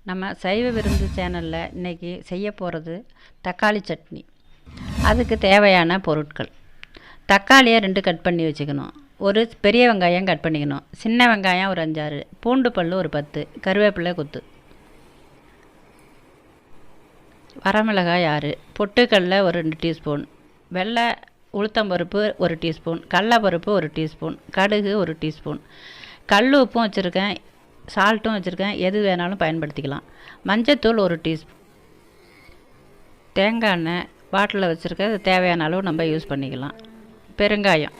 நம்ம சைவ விருந்து சேனலில் இன்றைக்கி செய்ய போகிறது தக்காளி சட்னி. அதுக்கு தேவையான பொருட்கள்: தக்காளியை 2 கட் பண்ணி வச்சுக்கணும், ஒரு பெரிய வெங்காயம் கட் பண்ணிக்கணும், சின்ன வெங்காயம் ஒரு 5-6, பூண்டு பல் ஒரு 10, கருவேப்பிலை கொத்து, வரமிளகாய் 6, பொட்டுக்கடலை ஒரு 2 டீஸ்பூன், வெள்ளை உளுத்தம்பருப்பு 1 டீஸ்பூன், கடலைப்பருப்பு 1 டீஸ்பூன், கடுகு 1 டீஸ்பூன், கல் உப்பும் வச்சுருக்கேன், சால்ட்டும் வச்சுருக்கேன், எது வேணாலும் பயன்படுத்திக்கலாம். மஞ்சத்தூள் 1 டீஸ்பூன், தேங்காய் எண்ணெய் பாட்டிலில் வச்சுருக்க, அது தேவையான அளவு நம்ம யூஸ் பண்ணிக்கலாம். பெருங்காயம்,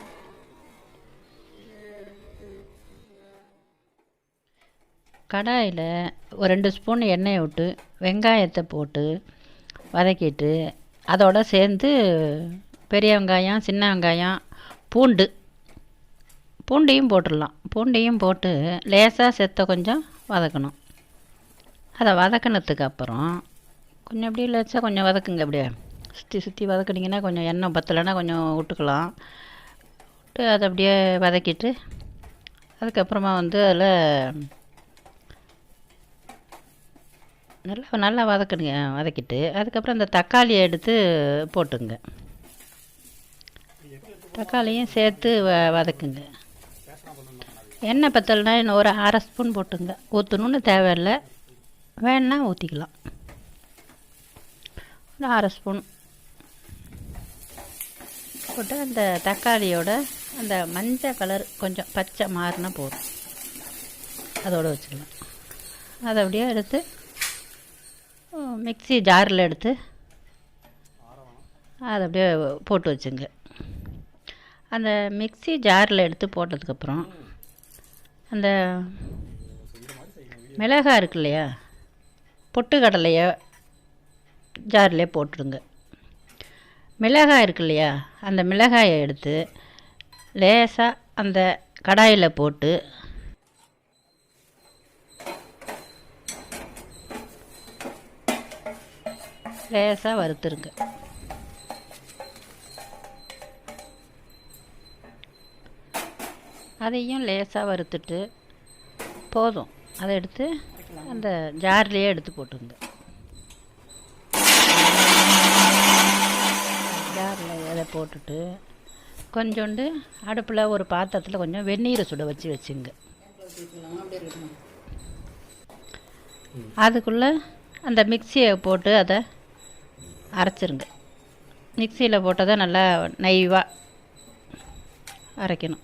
கடாயில் ஒரு 2 ஸ்பூன் எண்ணெயை விட்டு வெங்காயத்தை போட்டு வதக்கிட்டு, அதோடு சேர்ந்து பெரிய வெங்காயம், சின்ன வெங்காயம், பூண்டையும் போட்டுடலாம். பூண்டையும் போட்டு லேசாக செத்த கொஞ்சம் வதக்கணும். அதை வதக்கினதுக்கு அப்புறம் கொஞ்சம் அப்படியே லேசாக கொஞ்சம் வதக்குங்க. அப்படியே சுற்றி வதக்குனிங்கன்னா கொஞ்சம் எண்ணெய் பத்தலைன்னா கொஞ்சம் விட்டுக்கலாம். விட்டு அதை அப்படியே வதக்கிட்டு அதுக்கப்புறமா அதில் நல்லா வதக்குங்க. வதக்கிட்டு அதுக்கப்புறம் இந்த தக்காளியை எடுத்து போட்டுங்க. தக்காளியும் சேர்த்து வதக்குங்க. எண்ணெய் பத்தலைனா இன்னும் ஒரு 1/2 ஸ்பூன் போட்டுங்க. ஊற்றணுன்னு தேவையில்லை, வேணா ஊற்றிக்கலாம். ஒரு 1/2 ஸ்பூன் போட்டு அந்த தக்காளியோட அந்த மஞ்சள் கலர் கொஞ்சம் பச்சை மாறினா போதும், அதோடு வச்சுக்கலாம். அதை அப்படியே எடுத்து மிக்ஸி ஜாரில் எடுத்து அதை அப்படியே போட்டு வச்சுங்க. அந்த மிக்ஸி ஜாரில் எடுத்து போட்டதுக்கப்புறம் அந்த மிளகாய் இருக்கு இல்லையா, பொட்டுக்கடலையை ஜாரிலே போட்டுடுங்க. மிளகாய் இருக்கு இல்லையா, அந்த மிளகாயை எடுத்து லேசாக அந்த கடாயில் போட்டு லேசாக வறுத்துருங்க. அதையும் லேசாக வறுத்துட்டு போதும், அதை எடுத்து அந்த ஜார்லேயே எடுத்து போட்டுங்க. ஜாரில் அதை போட்டுட்டு கொஞ்சோண்டு அடுப்பில் ஒரு பாத்திரத்தில் கொஞ்சம் வெந்நீரை சுட வச்சுங்க. அதுக்குள்ளே அந்த மிக்சியை போட்டு அதை அரைச்சிருங்க. மிக்சியில் போட்டதை நல்லா நைவாக அரைக்கணும்.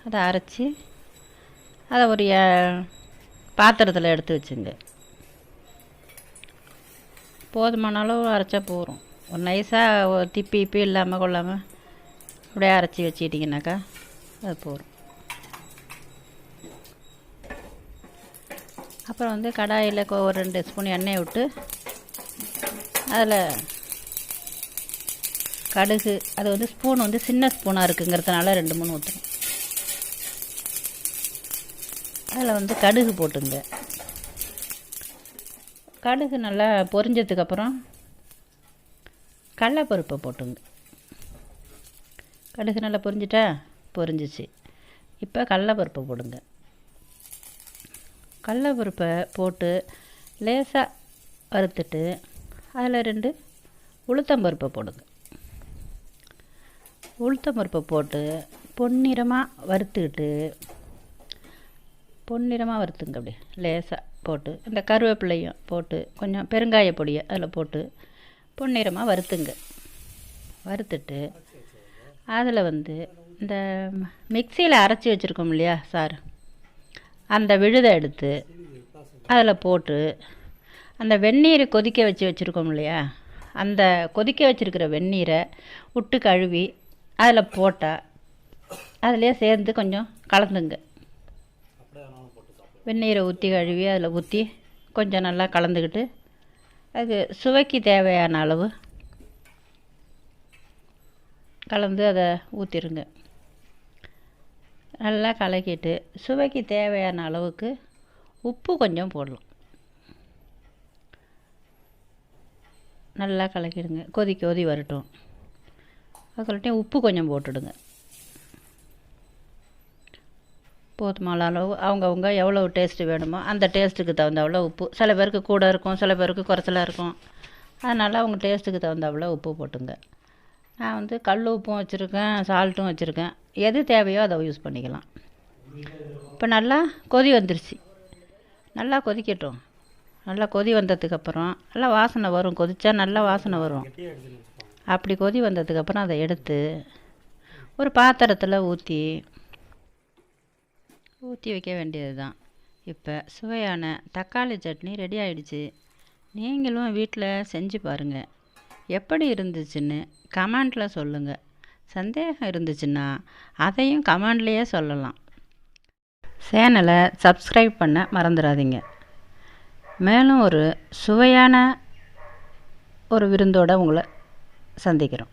அதை அரைச்சி அதை ஒரு பாத்திரத்தில் எடுத்து வச்சுங்க. போதுமான அளவு அரைச்சா போதும். ஒரு நைஸாக திப்பி இல்லாமல் கொள்ளாமல் அப்படியே அரைச்சி வச்சுக்கிட்டிங்கனாக்கா அது போதும். அப்புறம் கடாயில் ஒரு 2 ஸ்பூன் எண்ணெயை விட்டு அதில் கடுகு, அது ஸ்பூன் சின்ன ஸ்பூனாக இருக்குங்கிறதுனால 2-3 ஊற்றணும். அதில் கடுகு போட்டுங்க. கடுகு நல்லா பொரிஞ்சதுக்கப்புறம் கடலைப்பருப்பை போட்டுங்க. கடுகு நல்லா பொரிஞ்சிச்சு. இப்போ கடலைப்பருப்பை போடுங்க. கடலைப்பருப்பை போட்டு லேசாக வறுத்துட்டு அதில் 2 உளுத்தம்பருப்பை போடுங்க. உளுத்தம்பருப்பை போட்டு பொன்னிறமாக வறுத்துங்க. அப்படியே லேசாக போட்டு அந்த கருவேப்பிலையும் போட்டு கொஞ்சம் பெருங்காய பொடியை அதில் போட்டு பொன்னிறமாக வறுத்துங்க. வறுத்துட்டு அதில் இந்த மிக்சியில் அரைச்சி வச்சுருக்கோம் இல்லையா சார், அந்த விழுதை எடுத்து அதில் போட்டு அந்த வெந்நீர் கொதிக்க வச்சுருக்கோம் இல்லையா, அந்த கொதிக்க வச்சுருக்கிற வெந்நீரை விட்டு கழுவி அதில் போட்டால் அதிலே சேர்ந்து கொஞ்சம் கலந்துங்க. வெந்நீரை ஊற்றி கழுவி அதில் ஊற்றி கொஞ்சம் நல்லா கலந்துக்கிட்டு அது சுவைக்கு தேவையான அளவு கலந்து அதை ஊற்றிடுங்க. நல்லா கலக்கிட்டு சுவைக்கு தேவையான அளவுக்கு உப்பு கொஞ்சம் போடலாம். நல்லா கலக்கிடுங்க. கொதி வரட்டும். அதுக்கொல்லையும் உப்பு கொஞ்சம் போட்டுடுங்க. போதுமான அளவு அவங்கவுங்க எவ்வளோ டேஸ்ட்டு வேணுமோ அந்த டேஸ்ட்டுக்கு தகுந்தாப்புல உப்பு, சில பேருக்கு கூட இருக்கும், சில பேருக்கு குறைச்சலா இருக்கும். அதனால் அவங்க டேஸ்ட்டுக்கு தகுந்தாப்புல உப்பு போட்டுங்க. நான் வந்து கல் உப்பும் வச்சுருக்கேன், சால்ட்டும் வச்சுருக்கேன். எது தேவையோ அதை யூஸ் பண்ணிக்கலாம். இப்போ நல்லா கொதி வந்துருச்சு, நல்லா கொதிக்கட்டும். நல்லா கொதி வந்ததுக்கப்புறம் நல்லா வாசனை வரும், கொதிச்சா நல்லா வாசனை வரும். அப்படி கொதி வந்ததுக்கப்புறம் அதை எடுத்து ஒரு பாத்திரத்தில் ஊற்றி வைக்க வேண்டியது தான். இப்போ சுவையான தக்காளி சட்னி ரெடி ஆயிடுச்சு. நீங்களும் வீட்டில் செஞ்சு பாருங்கள். எப்படி இருந்துச்சுன்னு கமெண்டில் சொல்லுங்கள். சந்தேகம் இருந்துச்சுன்னா அதையும் கமெண்ட்லேயே சொல்லலாம். சேனலை சப்ஸ்கிரைப் பண்ண மறந்துடாதீங்க. மேலும் ஒரு சுவையான ஒரு விருந்தோடு உங்களை சந்திக்கிறோம்.